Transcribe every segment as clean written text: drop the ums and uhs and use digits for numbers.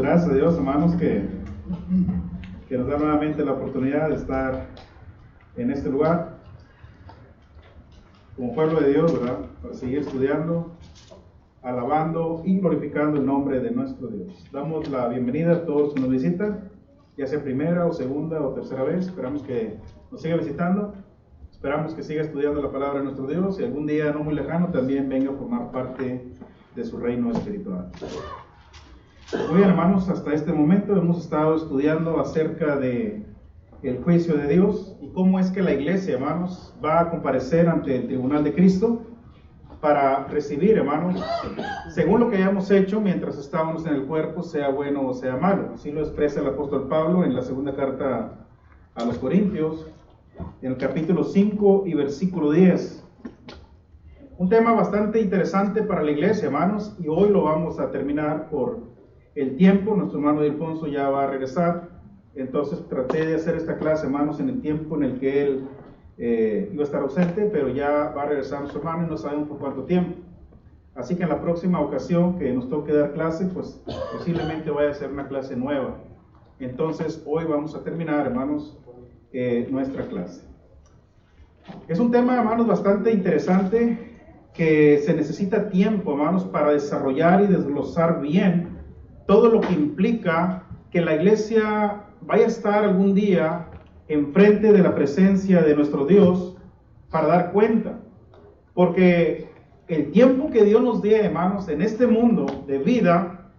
Gracias a Dios, hermanos, que nos da nuevamente la oportunidad de estar en este lugar como pueblo de Dios, ¿verdad? Para seguir estudiando, alabando y glorificando el nombre de nuestro Dios. Damos la bienvenida a todos que nos visitan, ya sea primera o segunda o tercera vez. Esperamos que nos siga visitando. Esperamos que siga estudiando la palabra de nuestro Dios y algún día no muy lejano también venga a formar parte de su reino espiritual. Muy bien, hermanos, hasta este momento hemos estado estudiando acerca de el juicio de Dios y cómo es que la iglesia, hermanos, va a comparecer ante el tribunal de Cristo para recibir, hermanos, según lo que hayamos hecho mientras estábamos en el cuerpo, sea bueno o sea malo. Así lo expresa el apóstol Pablo en la segunda carta a los Corintios, en el capítulo 5 y versículo 10. Un tema bastante interesante para la iglesia, hermanos, y hoy lo vamos a terminar por el tiempo. Nuestro hermano Ilfonso ya va a regresar, entonces traté de hacer esta clase, hermanos, en el tiempo en el que él iba a estar ausente, pero ya va a regresar nuestro hermano y no sabemos por cuánto tiempo. Así que en la próxima ocasión que nos toque dar clase, pues posiblemente vaya a ser una clase nueva. Entonces hoy vamos a terminar, hermanos, nuestra clase. Es un tema, hermanos, bastante interesante, que se necesita tiempo, hermanos, para desarrollar y desglosar bien todo lo que implica que la iglesia vaya a estar algún día enfrente de la presencia de nuestro Dios para dar cuenta. Porque el tiempo que Dios nos dé, hermanos, en este mundo de vida,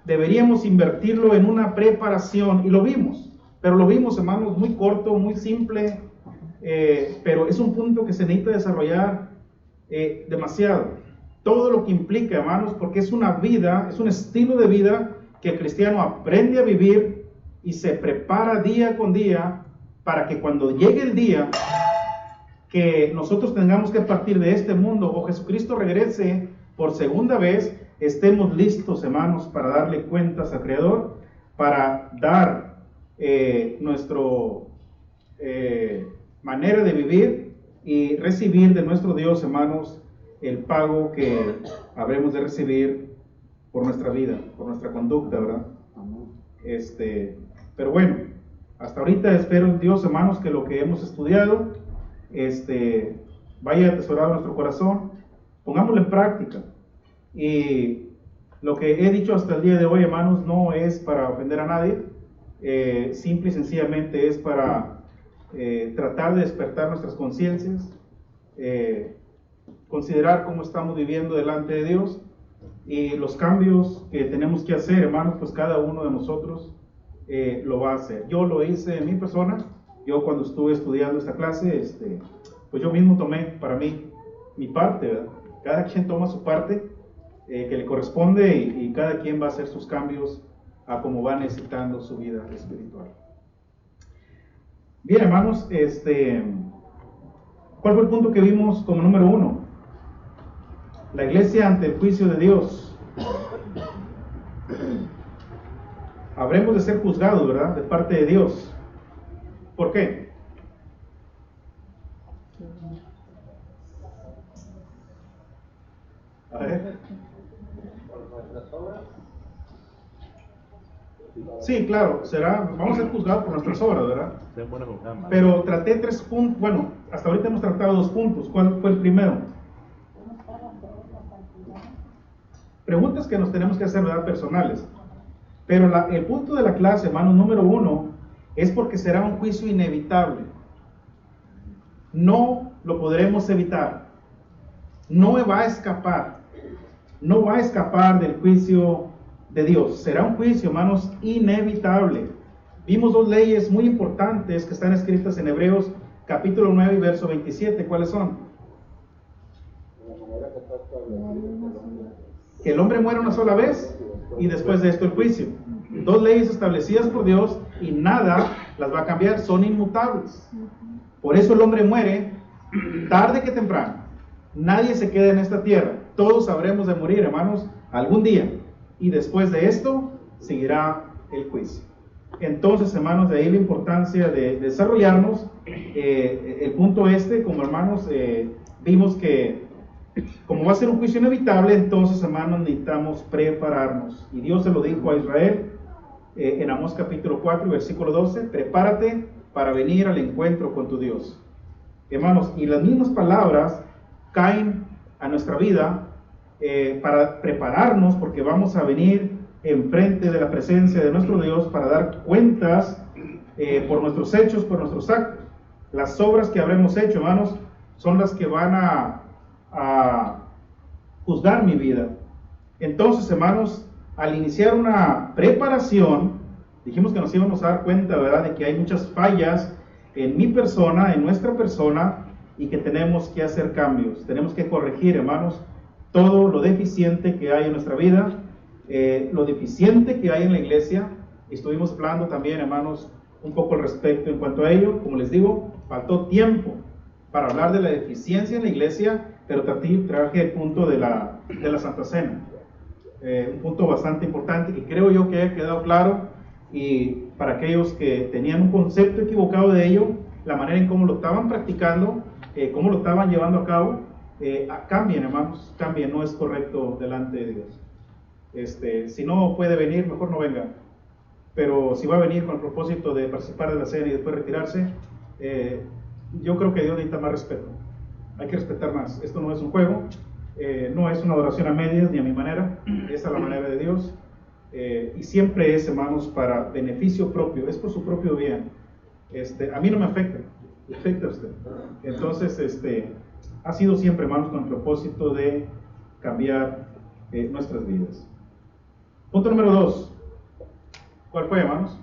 deberíamos invertirlo en una preparación, y lo vimos, pero lo vimos, hermanos, muy corto, muy simple, pero es un punto que se necesita desarrollar demasiado. Todo lo que implica, hermanos, porque es una vida, es un estilo de vida que el cristiano aprende a vivir y se prepara día con día para que cuando llegue el día que nosotros tengamos que partir de este mundo o Jesucristo regrese por segunda vez, estemos listos, hermanos, para darle cuentas al Creador, para dar nuestro manera de vivir y recibir de nuestro Dios, hermanos, el pago que habremos de recibir por nuestra vida, por nuestra conducta, ¿verdad? Pero bueno, hasta ahorita espero, Dios, hermanos, que lo que hemos estudiado vaya atesorado en nuestro corazón, pongámoslo en práctica. Y lo que he dicho hasta el día de hoy, hermanos, no es para ofender a nadie, simple y sencillamente es para tratar de despertar nuestras conciencias, considerar cómo estamos viviendo delante de Dios y los cambios que tenemos que hacer, hermanos, pues cada uno de nosotros lo va a hacer. Yo lo hice en mi persona. Yo cuando estuve estudiando esta clase, pues yo mismo tomé para mí mi parte, ¿verdad? Cada quien toma su parte que le corresponde y cada quien va a hacer sus cambios a como va necesitando su vida espiritual. Bien, hermanos, ¿cuál fue el punto que vimos como número 1? La iglesia ante el juicio de Dios. Habremos de ser juzgados, ¿verdad? De parte de Dios. ¿Por qué? A ver. Sí, claro, vamos a ser juzgados por nuestras obras, ¿verdad? Pero traté 3 puntos, bueno, hasta ahorita hemos tratado 2 puntos. ¿Cuál fue el primero? Preguntas que nos tenemos que hacer, ¿verdad? Personales. Pero el punto de la clase, hermano, número 1, es porque será un juicio inevitable. No lo podremos evitar. No va a escapar. No va a escapar del juicio de Dios. Será un juicio, hermanos, inevitable. Vimos 2 leyes muy importantes que están escritas en Hebreos capítulo 9 y verso 27. ¿Cuáles son? Que el hombre muera una sola vez y después de esto el juicio. 2 leyes establecidas por Dios y nada las va a cambiar, son inmutables. Por eso el hombre muere tarde que temprano. Nadie se queda en esta tierra. Todos habremos de morir, hermanos, algún día. Y después de esto seguirá el juicio. Entonces, hermanos, de ahí la importancia de desarrollarnos. El punto como hermanos, vimos que Como va a ser un juicio inevitable, entonces, hermanos, necesitamos prepararnos. Y Dios se lo dijo a Israel en Amós capítulo 4, versículo 12, prepárate para venir al encuentro con tu Dios. Hermanos, y las mismas palabras caen a nuestra vida para prepararnos, porque vamos a venir enfrente de la presencia de nuestro Dios para dar cuentas por nuestros hechos, por nuestros actos. Las obras que habremos hecho, hermanos, son las que van a juzgar mi vida. Entonces, hermanos, al iniciar una preparación, dijimos que nos íbamos a dar cuenta, ¿verdad?, de que hay muchas fallas en mi persona, en nuestra persona, y que tenemos que hacer cambios. Tenemos que corregir, hermanos, todo lo deficiente que hay en nuestra vida, lo deficiente que hay en la iglesia. Estuvimos hablando también, hermanos, un poco al respecto en cuanto a ello. Como les digo, faltó tiempo para hablar de la deficiencia en la iglesia, pero traje el punto de la Santa Cena. Un punto bastante importante que creo yo que haya quedado claro, y para aquellos que tenían un concepto equivocado de ello, la manera en cómo lo estaban practicando, cómo lo estaban llevando a cabo, cambien, hermanos, cambien, no es correcto delante de Dios. Si no puede venir, mejor no venga, pero si va a venir con el propósito de participar de la cena y después retirarse, yo creo que Dios necesita más respeto. Hay que respetar más. Esto no es un juego, no es una adoración a medias ni a mi manera, esa es la manera de Dios, y siempre es, hermanos, para beneficio propio, es por su propio bien. A mí no me afecta, le afecta a usted. Entonces, ha sido siempre, hermanos, con el propósito de cambiar nuestras vidas. Punto número 2. ¿Cuál fue, hermanos?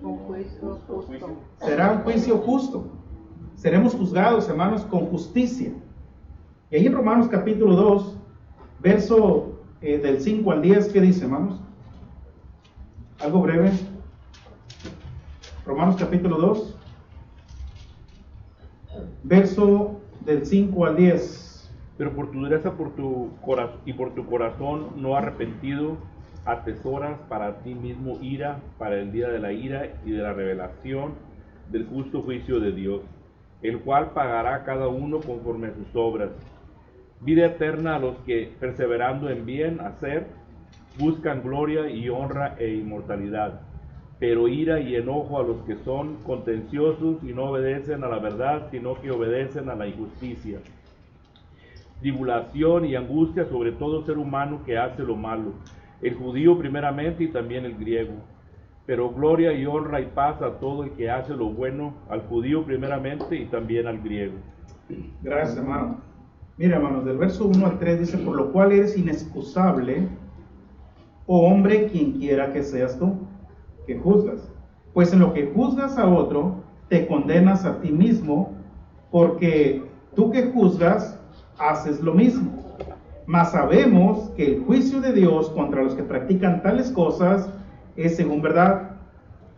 Un juicio justo. Será un juicio justo. Seremos juzgados, hermanos, con justicia. Y ahí en Romanos capítulo 2, verso del 5 al 10, ¿qué dice, hermanos? Algo breve. Romanos capítulo 2, verso del 5 al 10. Pero por tu dureza y por tu corazón no arrepentido, atesoras para ti mismo ira para el día de la ira y de la revelación del justo juicio de Dios, el cual pagará a cada uno conforme a sus obras. Vida eterna a los que, perseverando en bien hacer, buscan gloria y honra e inmortalidad, pero ira y enojo a los que son contenciosos y no obedecen a la verdad, sino que obedecen a la injusticia. Tribulación y angustia sobre todo ser humano que hace lo malo, el judío primeramente y también el griego. Pero gloria y honra y paz a todo el que hace lo bueno, al judío primeramente y también al griego. Gracias, hermano. Mira, hermanos, del verso 1 al 3 dice: por lo cual eres inexcusable, oh hombre, quien quiera que seas tú, que juzgas. Pues en lo que juzgas a otro, te condenas a ti mismo, porque tú que juzgas, haces lo mismo. Mas sabemos que el juicio de Dios contra los que practican tales cosas es según verdad.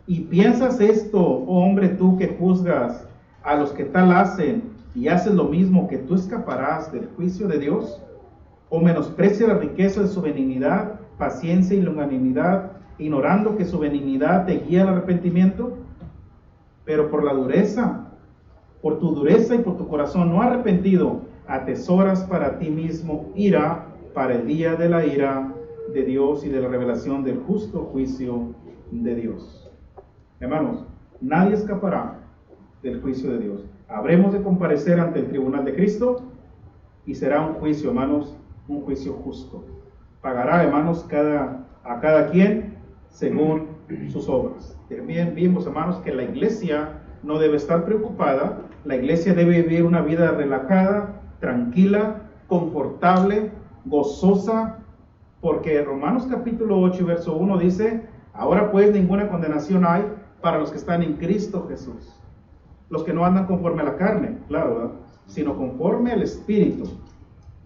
¿Y piensas esto, oh hombre, tú que juzgas a los que tal hacen y haces lo mismo, que tú escaparás del juicio de Dios? ¿O menosprecia la riqueza de su benignidad, paciencia y longanimidad, ignorando que su benignidad te guía al arrepentimiento? Pero por tu dureza y por tu corazón no arrepentido, atesoras para ti mismo ira para el día de la ira de Dios y de la revelación del justo juicio de Dios. Hermanos, nadie escapará del juicio de Dios. Habremos de comparecer ante el tribunal de Cristo y será un juicio, hermanos, un juicio justo. Pagará, hermanos, a cada quien según sus obras. También vimos, hermanos, que la iglesia no debe estar preocupada. La iglesia debe vivir una vida relajada, tranquila, confortable, gozosa, porque Romanos capítulo 8 verso 1 dice: ahora pues ninguna condenación hay para los que están en Cristo Jesús, los que no andan conforme a la carne, claro, ¿verdad?, sino conforme al Espíritu.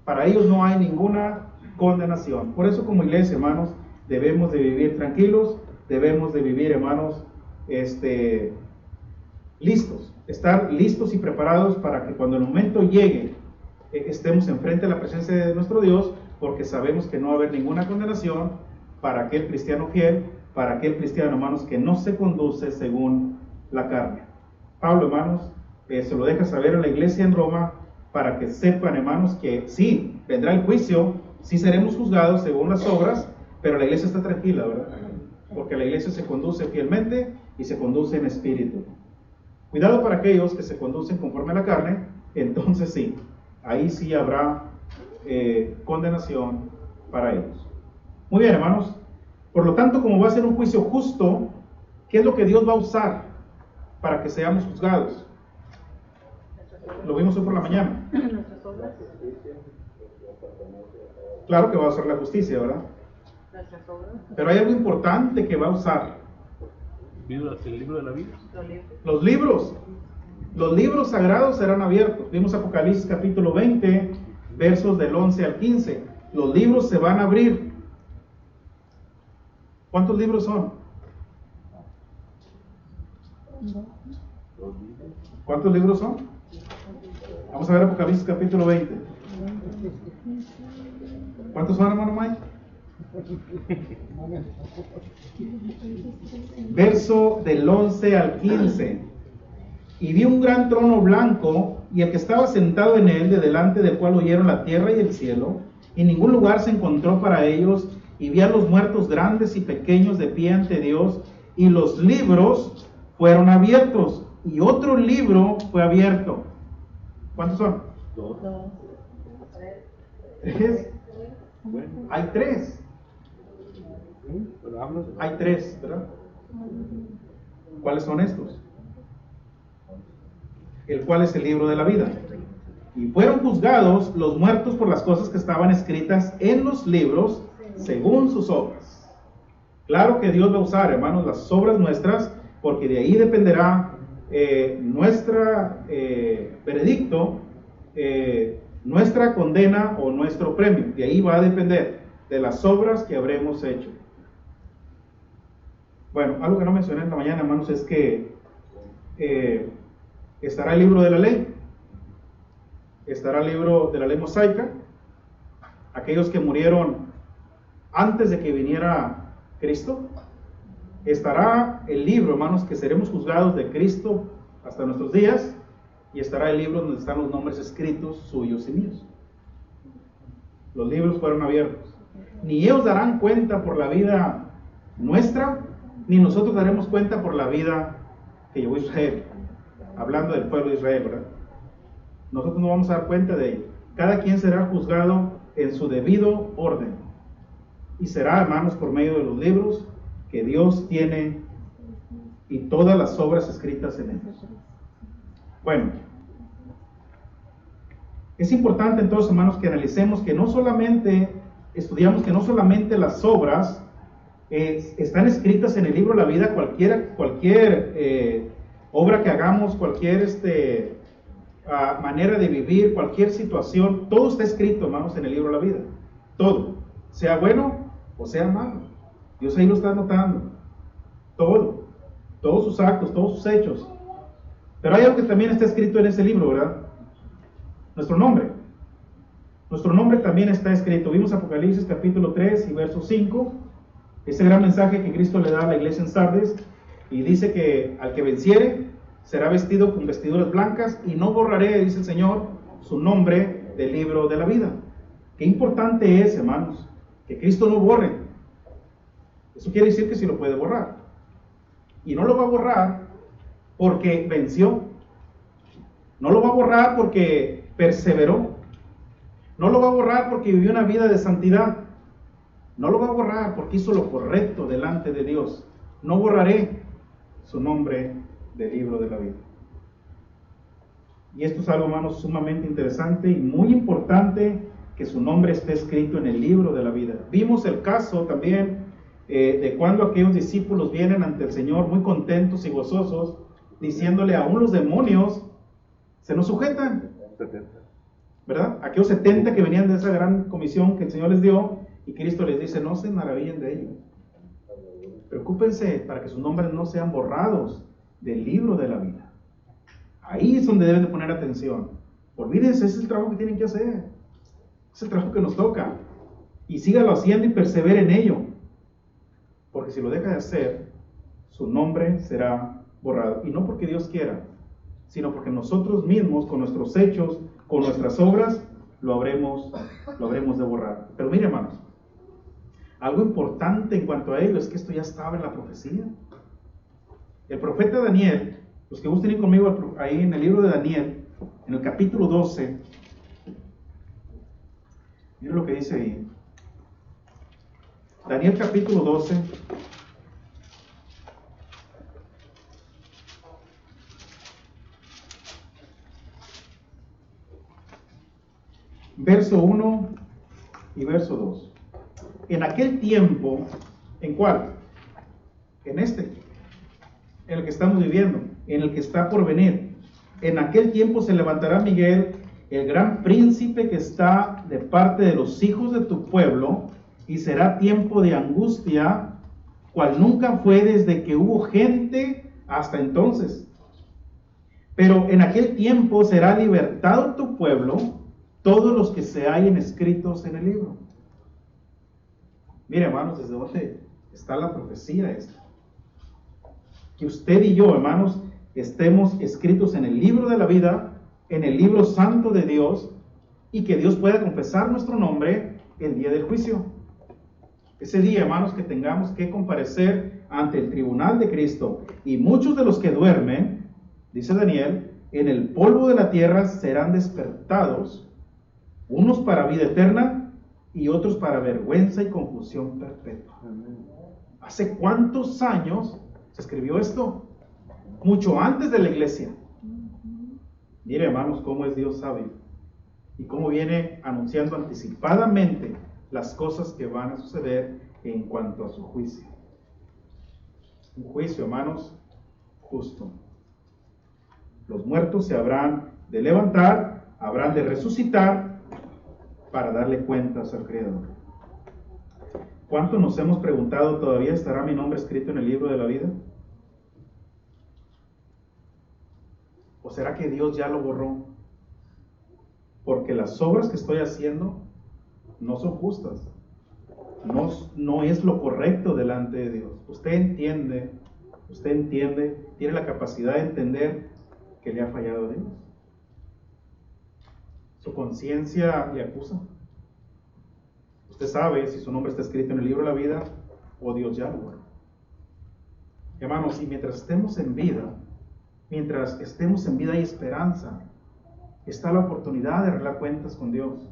Para ellos no hay ninguna condenación. Por eso, como iglesia, hermanos, debemos de vivir tranquilos, debemos de vivir, hermanos, listos, estar listos y preparados para que cuando el momento llegue, estemos enfrente de la presencia de nuestro Dios, porque sabemos que no va a haber ninguna condenación para aquel cristiano fiel, para aquel cristiano, hermanos, que no se conduce según la carne. Pablo, hermanos, se lo deja saber a la iglesia en Roma, para que sepan, hermanos, que sí, vendrá el juicio, sí seremos juzgados según las obras, pero la iglesia está tranquila, ¿verdad? Porque la iglesia se conduce fielmente y se conduce en espíritu. Cuidado para aquellos que se conducen conforme a la carne, entonces sí, ahí sí habrá condenación para ellos. Muy bien, hermanos. Por lo tanto, como va a ser un juicio justo, ¿qué es lo que Dios va a usar para que seamos juzgados? Lo vimos hoy por la mañana. Nuestras obras. Claro que va a usar la justicia, ¿verdad? Nuestras obras. Pero hay algo importante que va a usar. ¿El libro de la vida? Los libros. Los libros sagrados serán abiertos. Vimos Apocalipsis capítulo 20, versos del 11 al 15. Los libros se van a abrir. ¿Cuántos libros son? ¿Cuántos libros son? Vamos a ver Apocalipsis capítulo 20. ¿Cuántos son, hermano Mike? Verso del 11 al 15. Y vi un gran trono blanco, y el que estaba sentado en él, de delante del cual huyeron la tierra y el cielo, y ningún lugar se encontró para ellos, y vi a los muertos grandes y pequeños de pie ante Dios, y los libros fueron abiertos, y otro libro fue abierto. ¿Cuántos son? Dos. ¿Tres? Bueno, Hay tres. pero hablas. Hay tres, ¿verdad? ¿Cuáles son estos? El cual es el libro de la vida. Y fueron juzgados los muertos por las cosas que estaban escritas en los libros según sus obras. Claro que Dios va a usar, hermanos, las obras nuestras, porque de ahí dependerá nuestro veredicto, nuestra condena o nuestro premio. De ahí va a depender de las obras que habremos hecho. Bueno, algo que no mencioné en la mañana, hermanos, es que estará el libro de la ley, estará el libro de la ley mosaica, aquellos que murieron antes de que viniera Cristo. Estará el libro, hermanos, que seremos juzgados de Cristo hasta nuestros días, y estará el libro donde están los nombres escritos suyos y míos. Los libros fueron abiertos. Ni ellos darán cuenta por la vida nuestra, ni nosotros daremos cuenta por la vida que llevó Israel. Hablando del pueblo de Israel, ¿verdad? Nosotros no vamos a dar cuenta de ello. Cada quien será juzgado en su debido orden. Y será, hermanos, por medio de los libros que Dios tiene y todas las obras escritas en ellos. Bueno, es importante entonces, hermanos, que analicemos que no solamente estudiamos que no solamente las obras están escritas en el libro de la vida. Cualquier obra que hagamos, cualquier manera de vivir, cualquier situación, todo está escrito, hermanos, en el libro de la vida. Todo, sea bueno o sea malo. Dios ahí lo está anotando. Todo, todos sus actos, todos sus hechos. Pero hay algo que también está escrito en ese libro, ¿verdad? Nuestro nombre. Nuestro nombre también está escrito. Vimos Apocalipsis capítulo 3 y verso 5. Ese gran mensaje que Cristo le da a la iglesia en Sardes. Y dice que al que venciere será vestido con vestiduras blancas, y no borraré, dice el Señor, su nombre del libro de la vida. Qué importante es, hermanos, que Cristo no borre. Eso quiere decir que sí lo puede borrar. Y no lo va a borrar porque venció. No lo va a borrar porque perseveró. No lo va a borrar porque vivió una vida de santidad. No lo va a borrar porque hizo lo correcto delante de Dios. No borraré su nombre del libro de la vida. Y esto es algo, hermanos, sumamente interesante y muy importante, que su nombre esté escrito en el libro de la vida. Vimos el caso también de cuando aquellos discípulos vienen ante el Señor muy contentos y gozosos, diciéndole: aún los demonios se nos sujetan. 70. ¿Verdad? Aquellos 70 que venían de esa gran comisión que el Señor les dio, y Cristo les dice: no se maravillen de ello. Preocúpense para que sus nombres no sean borrados del libro de la vida. Ahí es donde deben de poner atención. Olvídense, ese es el trabajo que tienen que hacer. Es el trabajo que nos toca. Y sígalo haciendo y persevere en ello. Porque si lo deja de hacer, su nombre será borrado. Y no porque Dios quiera, sino porque nosotros mismos, con nuestros hechos, con nuestras obras lo habremos de borrar. Pero mire, hermanos, algo importante en cuanto a ello es que esto ya estaba en la profecía. El profeta Daniel, los que gusten ir conmigo ahí en el libro de Daniel, en el capítulo 12, miren lo que dice ahí. Daniel capítulo 12. Verso 1 y verso 2. En aquel tiempo, ¿en cuál? En este, en el que estamos viviendo, en el que está por venir. En aquel tiempo se levantará Miguel, el gran príncipe que está de parte de los hijos de tu pueblo, y será tiempo de angustia, cual nunca fue desde que hubo gente hasta entonces. Pero en aquel tiempo será libertado tu pueblo, todos los que se hallen escritos en el libro. Mire, hermanos, desde dónde está la profecía esta. Que usted y yo, hermanos, estemos escritos en el libro de la vida, en el libro santo de Dios, y que Dios pueda confesar nuestro nombre el día del juicio. Ese día, hermanos, que tengamos que comparecer ante el tribunal de Cristo. Y muchos de los que duermen, dice Daniel, en el polvo de la tierra serán despertados, unos para vida eterna y otros para vergüenza y confusión perpetua. ¿Hace cuántos años se escribió esto? Mucho antes de la iglesia. Mire, hermanos, cómo es Dios sabio y cómo viene anunciando anticipadamente las cosas que van a suceder en cuanto a su juicio. Un juicio, hermanos, justo. Los muertos se habrán de levantar, habrán de resucitar para darle cuentas al Creador. ¿Cuánto nos hemos preguntado, todavía estará mi nombre escrito en el libro de la vida? ¿O será que Dios ya lo borró? Porque las obras que estoy haciendo no son justas. No es lo correcto delante de Dios. Usted entiende, tiene la capacidad de entender que le ha fallado a Dios. Su conciencia le acusa. Usted sabe si su nombre está escrito en el libro de la vida o Dios ya lo borró. Hermanos, y mientras estemos en vida hay esperanza. Está la oportunidad de arreglar cuentas con Dios.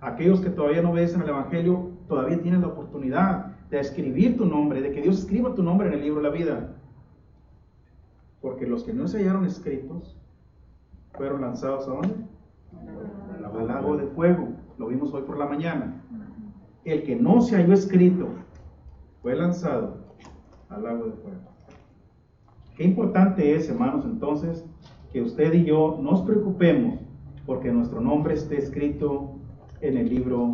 Aquellos que todavía no obedecen el Evangelio todavía tienen la oportunidad de escribir tu nombre, de que Dios escriba tu nombre en el libro de la vida. Porque los que no se hallaron escritos fueron lanzados ¿a dónde? Al lago de fuego. Lo vimos hoy por la mañana. El que no se halló escrito fue lanzado al lago de fuego. Qué importante es, hermanos, entonces, que usted y yo nos preocupemos porque nuestro nombre esté escrito en el libro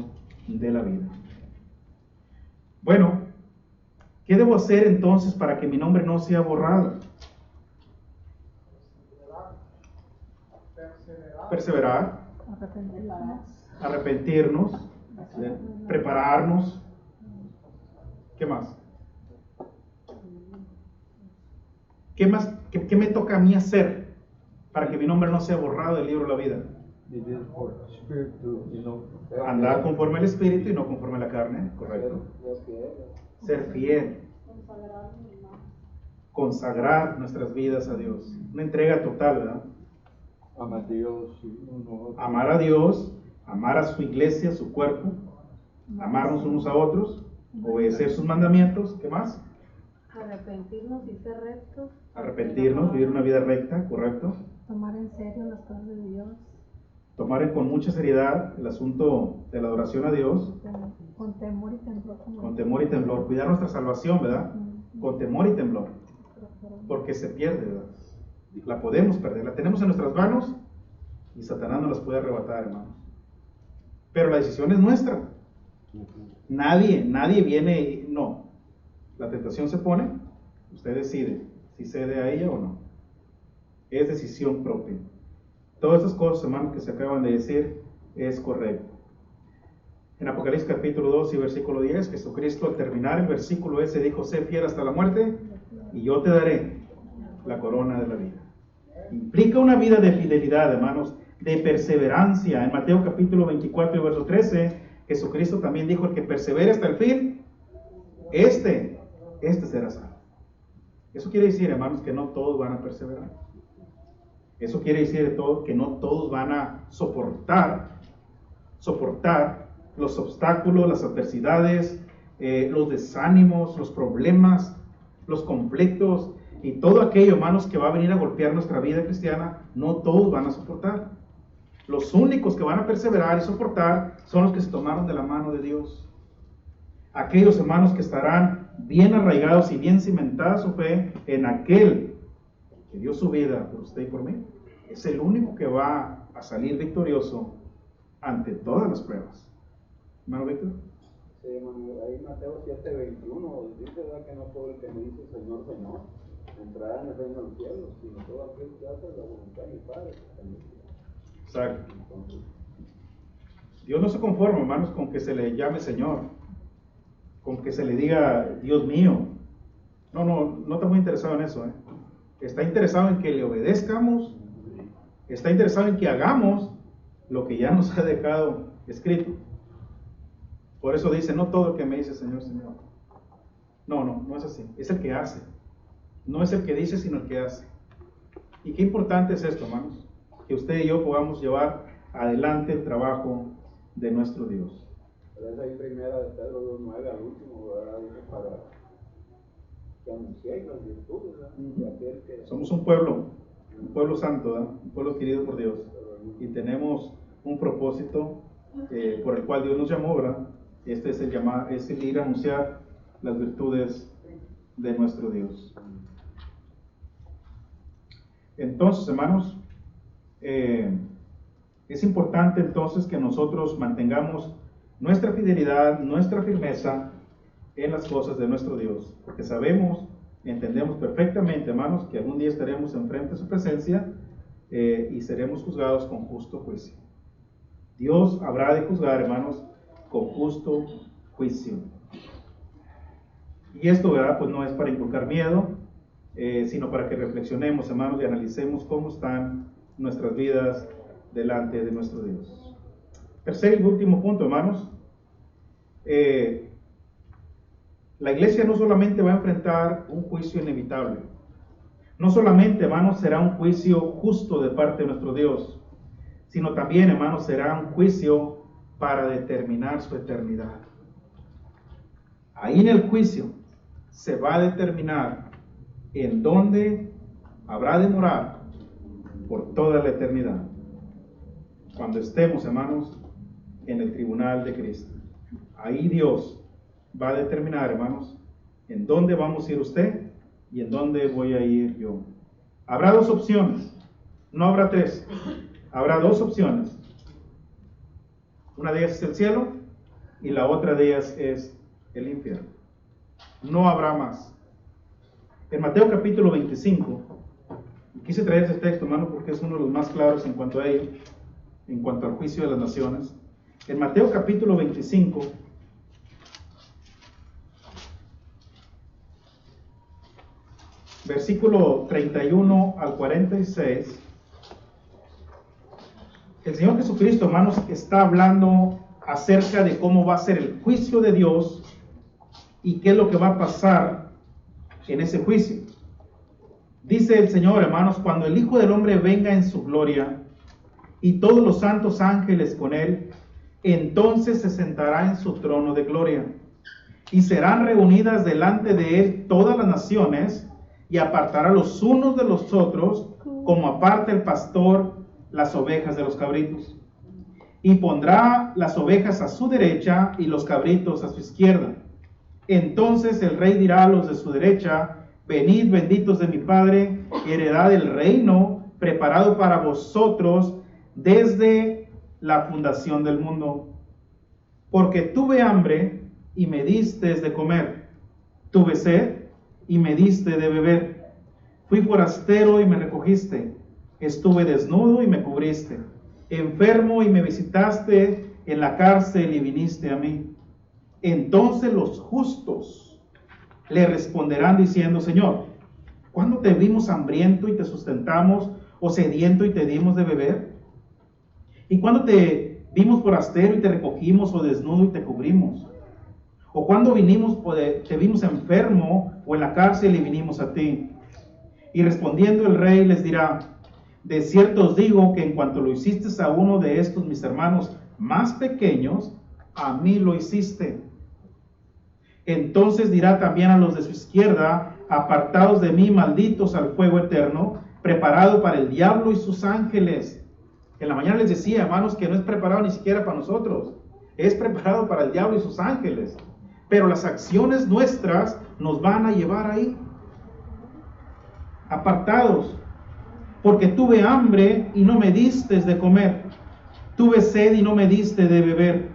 de la vida. Bueno, ¿qué debo hacer entonces para que mi nombre no sea borrado? Perseverar, arrepentirnos, prepararnos. ¿Qué más? ¿Qué me toca a mí hacer para que mi nombre no sea borrado del libro de la vida? Andar conforme al Espíritu y no conforme a la carne, correcto. Ser fiel. Consagrar nuestras vidas a Dios. Una entrega total, ¿verdad? Amar a Dios, amar a su iglesia, su cuerpo, amarnos unos a otros, obedecer sus mandamientos. ¿Qué más? Arrepentirnos y ser rectos. Arrepentirnos, vivir una vida recta, correcto. Tomar en serio las cosas de Dios. Tomar con mucha seriedad el asunto de la adoración a Dios. Con temor y temblor. Con temor y temblor. Cuidar nuestra salvación, ¿verdad? Con temor y temblor. Porque se pierde, ¿verdad? La podemos perder. La tenemos en nuestras manos y Satanás no las puede arrebatar, hermanos. Pero la decisión es nuestra. Nadie viene, no. La tentación se pone, usted decide si cede a ella o no. Es decisión propia. Todas esas cosas, hermanos, que se acaban de decir, es correcto. En Apocalipsis capítulo 2 y versículo 10, Jesucristo al terminar el versículo ese dijo: sé fiel hasta la muerte y yo te daré la corona de la vida. Implica una vida de fidelidad, hermanos, de perseverancia. En Mateo capítulo 24 y verso 13, Jesucristo también dijo: el que persevere hasta el fin, este será salvo. Eso quiere decir, hermanos, que no todos van a perseverar. Eso quiere decir que no todos van a soportar los obstáculos, las adversidades, los desánimos, los problemas, los conflictos y todo aquello, hermanos, que va a venir a golpear nuestra vida cristiana. No todos van a soportar. Los únicos que van a perseverar y soportar son los que se tomaron de la mano de Dios. Aquellos hermanos que estarán bien arraigados y bien cimentada su fe en aquel que dio su vida por usted y por mí. Es el único que va a salir victorioso ante todas las pruebas. Hermano Víctor. Sí, hermano, ahí Mateo 7:21 dice, ¿verdad?, que no todo el que me dice Señor, Señor entrará en el reino de los cielos, sino todo aquel que hace la voluntad de mi Padre que está en el cielo. Exacto. Entonces, Dios no se conforma, hermanos, con que se le llame Señor, con que se le diga Dios mío. No está muy interesado en eso. Está interesado en que le obedezcamos, está interesado en que hagamos lo que ya nos ha dejado escrito. Por eso dice, no todo el que me dice Señor, Señor. No es así. Es el que hace. No es el que dice, sino el que hace. Y qué importante es esto, hermanos, que usted y yo podamos llevar adelante el trabajo de nuestro Dios. pero es ahí primera de Pedro 2:9 al último, ¿verdad? Dice, para que anunciéis las virtudes, ¿verdad? De aquel que... Somos un pueblo santo, ¿verdad? Un pueblo querido por Dios. Y tenemos un propósito por el cual Dios nos llamó, ¿verdad? Este es el ir a anunciar las virtudes de nuestro Dios. Entonces, hermanos, es importante entonces que nosotros mantengamos nuestra fidelidad, nuestra firmeza en las cosas de nuestro Dios, porque entendemos perfectamente, hermanos, que algún día estaremos enfrente de su presencia y seremos juzgados con justo juicio. Dios habrá de juzgar, hermanos, con justo juicio. Y esto, ¿verdad?, pues no es para inculcar miedo, sino para que reflexionemos, hermanos, y analicemos cómo están nuestras vidas delante de nuestro Dios. Tercer y último punto, hermanos. La iglesia no solamente va a enfrentar un juicio inevitable, no solamente, hermanos, será un juicio justo de parte de nuestro Dios, sino también, hermanos, será un juicio para determinar su eternidad. Ahí en el juicio se va a determinar en dónde habrá de morar por toda la eternidad, cuando estemos, hermanos, en el tribunal de Cristo. Ahí Dios va a determinar, hermanos, en dónde vamos a ir usted y en dónde voy a ir yo. Habrá dos opciones, no habrá tres, habrá dos opciones. Una de ellas es el cielo y la otra de ellas es el infierno. No habrá más. En Mateo capítulo 25, quise traer ese texto, hermano, porque es uno de los más claros en cuanto a ello, en cuanto al juicio de las naciones. En Mateo capítulo 25, versículo 31 al 46, el Señor Jesucristo, hermanos, está hablando acerca de cómo va a ser el juicio de Dios y qué es lo que va a pasar en ese juicio. Dice el Señor, hermanos, cuando el Hijo del Hombre venga en su gloria y todos los santos ángeles con él, entonces se sentará en su trono de gloria y serán reunidas delante de él todas las naciones y apartará los unos de los otros como aparta el pastor las ovejas de los cabritos, y pondrá las ovejas a su derecha y los cabritos a su izquierda. Entonces el rey dirá a los de su derecha: venid, benditos de mi Padre, heredad el reino preparado para vosotros desde la fundación del mundo. Porque tuve hambre y me distes de comer, tuve sed y me diste de beber, fui forastero y me recogiste, estuve desnudo y me cubriste, enfermo y me visitaste, en la cárcel y viniste a mí. Entonces los justos le responderán diciendo: Señor, ¿cuándo te vimos hambriento y te sustentamos, ¿O sediento y te dimos de beber? ¿Y cuando te vimos forastero y te recogimos, o desnudo y te cubrimos? ¿O cuando te vimos enfermo o en la cárcel y vinimos a ti? Y respondiendo el rey les dirá: de cierto os digo que en cuanto lo hiciste a uno de estos mis hermanos más pequeños, a mí lo hiciste. Entonces dirá también a los de su izquierda: apartados de mí, malditos, al fuego eterno, preparado para el diablo y sus ángeles. En la mañana les decía, hermanos, que no es preparado ni siquiera para nosotros, es preparado para el diablo y sus ángeles. Pero las acciones nuestras nos van a llevar ahí. Apartados, porque tuve hambre y no me diste de comer, tuve sed y no me diste de beber,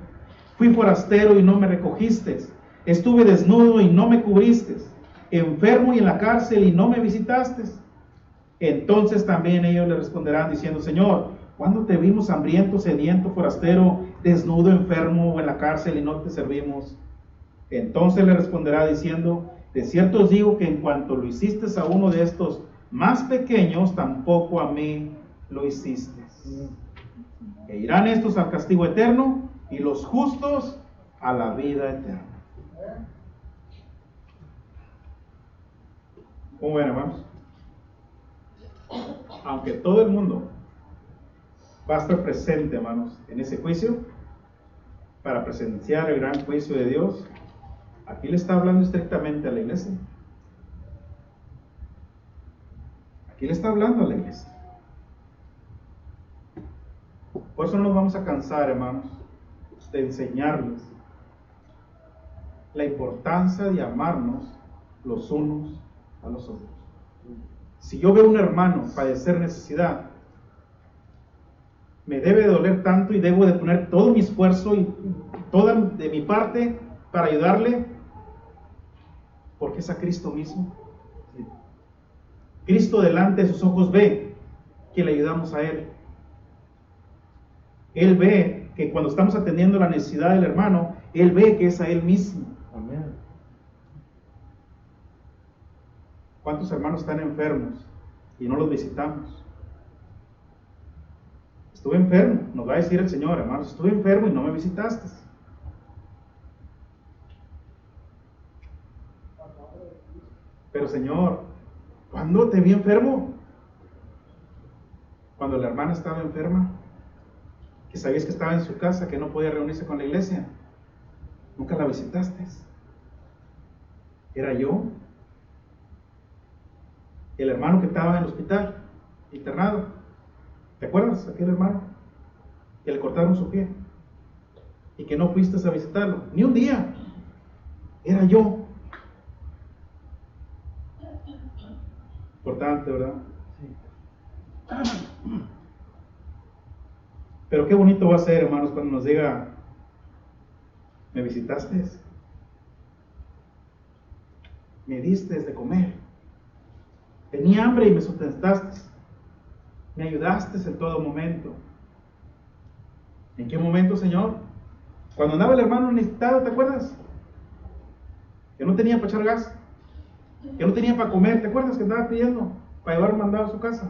fui forastero y no me recogiste, estuve desnudo y no me cubriste, enfermo y en la cárcel y no me visitaste. Entonces también ellos le responderán diciendo: Señor, ¿cuándo te vimos hambriento, sediento, forastero, desnudo, enfermo o en la cárcel y no te servimos? Entonces le responderá diciendo: de cierto os digo que en cuanto lo hiciste a uno de estos más pequeños, tampoco a mí lo hiciste. E irán estos al castigo eterno y los justos a la vida eterna. ¿Cómo ven, hermanos? Aunque todo el mundo va a estar presente, hermanos, en ese juicio, para presenciar el gran juicio de Dios, aquí le está hablando estrictamente a la iglesia. Aquí le está hablando a la iglesia. Por eso no nos vamos a cansar, hermanos, de enseñarles la importancia de amarnos los unos a los otros. Si yo veo a un hermano padecer necesidad, me debe de doler tanto y debo de poner todo mi esfuerzo y toda de mi parte para ayudarle, porque es a Cristo mismo. Cristo delante de sus ojos ve que le ayudamos a Él. Él ve que cuando estamos atendiendo la necesidad del hermano, Él ve que es a Él mismo. Amén. ¿Cuántos hermanos están enfermos y no los visitamos? Estuve enfermo, nos va a decir el Señor, hermanos, estuve enfermo y no me visitaste. Pero Señor, ¿cuándo te vi enfermo? Cuando la hermana estaba enferma, que sabías que estaba en su casa, que no podía reunirse con la iglesia, nunca la visitaste. ¿Era yo? El hermano que estaba en el hospital, internado, ¿te acuerdas? Aquel hermano que le cortaron su pie y que no fuiste a visitarlo, ni un día. Era yo. Importante, ¿verdad? Sí. Pero qué bonito va a ser, hermanos, cuando nos diga: ¿me visitaste? ¿Me diste de comer? Tenía hambre y me sustentaste. Me ayudaste en todo momento. ¿En qué momento, Señor? Cuando andaba el hermano necesitado, ¿te acuerdas? Que no tenía para echar gas, que no tenía para comer, ¿te acuerdas? Que andaba pidiendo para llevar un mandado a su casa.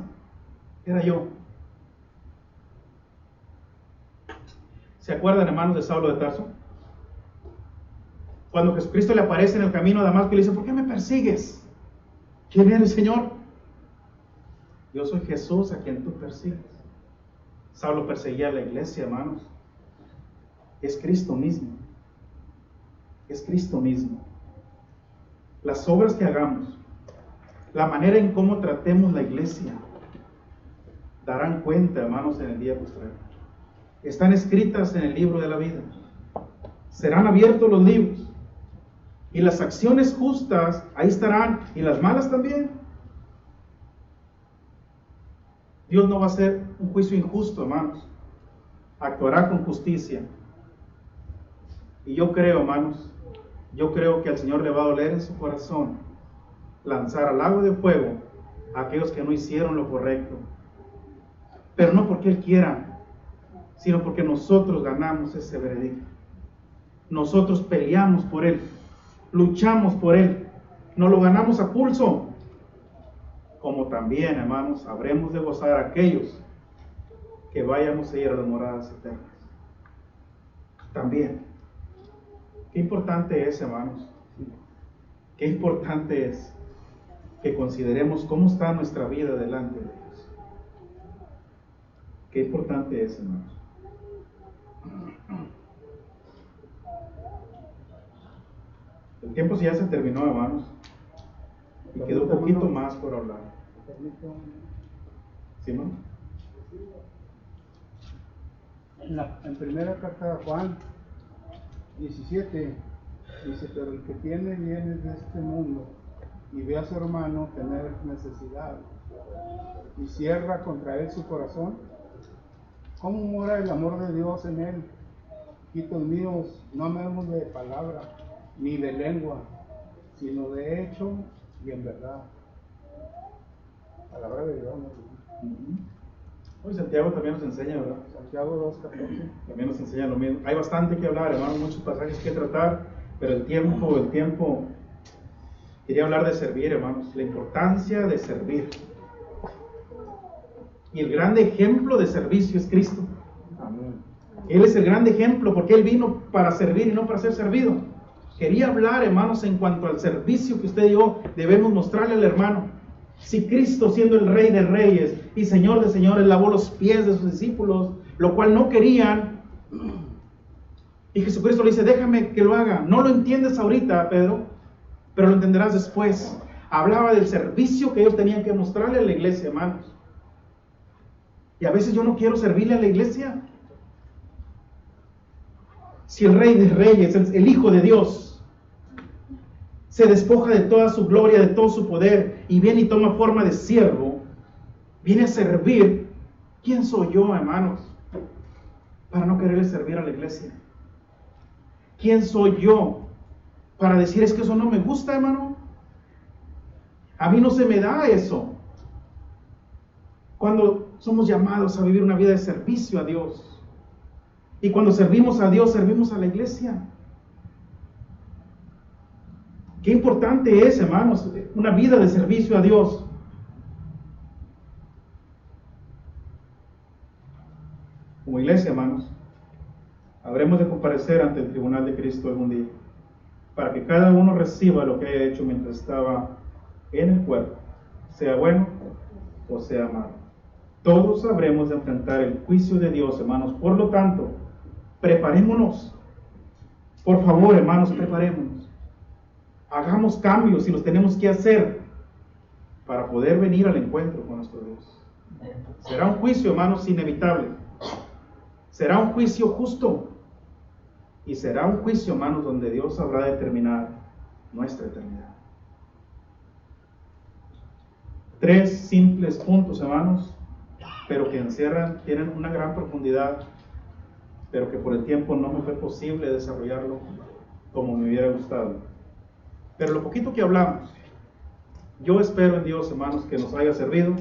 Era yo. ¿Se acuerdan, hermanos, de Saulo de Tarso? Cuando Jesucristo le aparece en el camino a Damasco y le dice: ¿por qué me persigues? ¿Quién eres, Señor? Yo soy Jesús a quien tú persigues. Saulo perseguía a la iglesia, hermanos. Es Cristo mismo. Es Cristo mismo. Las obras que hagamos, la manera en cómo tratemos la iglesia, darán cuenta, hermanos, en el día posterior. Están escritas en el libro de la vida. Serán abiertos los libros. Y las acciones justas ahí estarán, y las malas también. Dios no va a hacer un juicio injusto, hermanos. Actuará con justicia. Y yo creo, hermanos, yo creo que al Señor le va a doler en su corazón lanzar al lago de fuego a aquellos que no hicieron lo correcto. Pero no porque Él quiera, sino porque nosotros ganamos ese veredicto. Nosotros peleamos por Él, luchamos por Él, nos lo ganamos a pulso. como también, hermanos, habremos de gozar a aquellos que vayamos a ir a las moradas eternas. También. Qué importante es, hermanos. Qué importante es que consideremos cómo está nuestra vida delante de Dios. Qué importante es, hermanos. El tiempo ya se terminó, hermanos. Y quedó un poquito más por hablar. ¿Sí, no? En primera carta de Juan 17 dice: pero el que tiene bienes de este mundo y ve a su hermano tener necesidad y cierra contra él su corazón, ¿cómo mora el amor de Dios en él? Hijitos míos, no amemos de palabra ni de lengua, sino de hecho y en verdad. Palabra de Dios, ¿no? Hoy Santiago también nos enseña, ¿verdad? Santiago 2:14. También nos enseña lo mismo. Hay bastante que hablar, hermano, muchos pasajes que tratar, pero el tiempo, quería hablar de servir, hermanos, la importancia de servir. Y el gran ejemplo de servicio es Cristo. Amén. Él es el gran ejemplo porque Él vino para servir y no para ser servido. Quería hablar, hermanos, en cuanto al servicio que usted y yo debemos mostrarle al hermano. Si Cristo, siendo el Rey de Reyes y Señor de Señores, lavó los pies de sus discípulos, lo cual no querían, y Jesucristo le dice: déjame que lo haga. No lo entiendes ahorita, Pedro, pero lo entenderás después. Hablaba del servicio que ellos tenían que mostrarle a la iglesia, hermanos. Y a veces yo no quiero servirle a la iglesia. Si el Rey de Reyes, el Hijo de Dios, se despoja de toda su gloria, de todo su poder, y viene y toma forma de siervo, viene a servir, ¿quién soy yo, hermanos, para no quererle servir a la iglesia? ¿Quién soy yo para decir: es que eso no me gusta, hermano? A mí no se me da eso. Cuando somos llamados a vivir una vida de servicio a Dios, y cuando servimos a Dios, servimos a la iglesia. Qué importante es, hermanos, una vida de servicio a Dios. Como iglesia, hermanos, habremos de comparecer ante el tribunal de Cristo algún día, para que cada uno reciba lo que haya hecho mientras estaba en el cuerpo, sea bueno o sea malo. Todos habremos de enfrentar el juicio de Dios, hermanos. Por lo tanto, preparémonos. Por favor, hermanos, preparémonos. Hagamos cambios si los tenemos que hacer para poder venir al encuentro con nuestro Dios. Será un juicio, hermanos, inevitable. Será un juicio justo. Y será un juicio, hermanos, donde Dios habrá de determinar nuestra eternidad. 3 simples puntos, hermanos, pero que tienen una gran profundidad, pero que por el tiempo no me fue posible desarrollarlo como me hubiera gustado. Pero lo poquito que hablamos, yo espero en Dios, hermanos, que nos haya servido.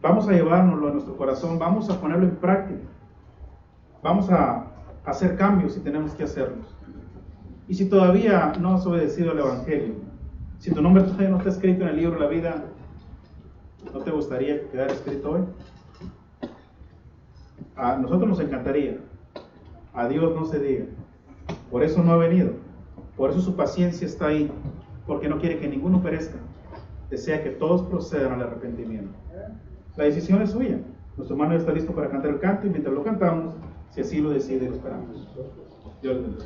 Vamos a llevárnoslo a nuestro corazón, vamos a ponerlo en práctica. Vamos a hacer cambios si tenemos que hacerlos. Y si todavía no has obedecido al Evangelio, si tu nombre todavía no está escrito en el libro de la vida, ¿no te gustaría que quedara escrito hoy? A nosotros nos encantaría. A Dios no se diga. Por eso no ha venido. Por eso su paciencia está ahí, porque no quiere que ninguno perezca, desea que todos procedan al arrepentimiento. La decisión es suya. Nuestro hermano está listo para cantar el canto, y mientras lo cantamos, si así lo decide, lo esperamos. Dios les bendiga.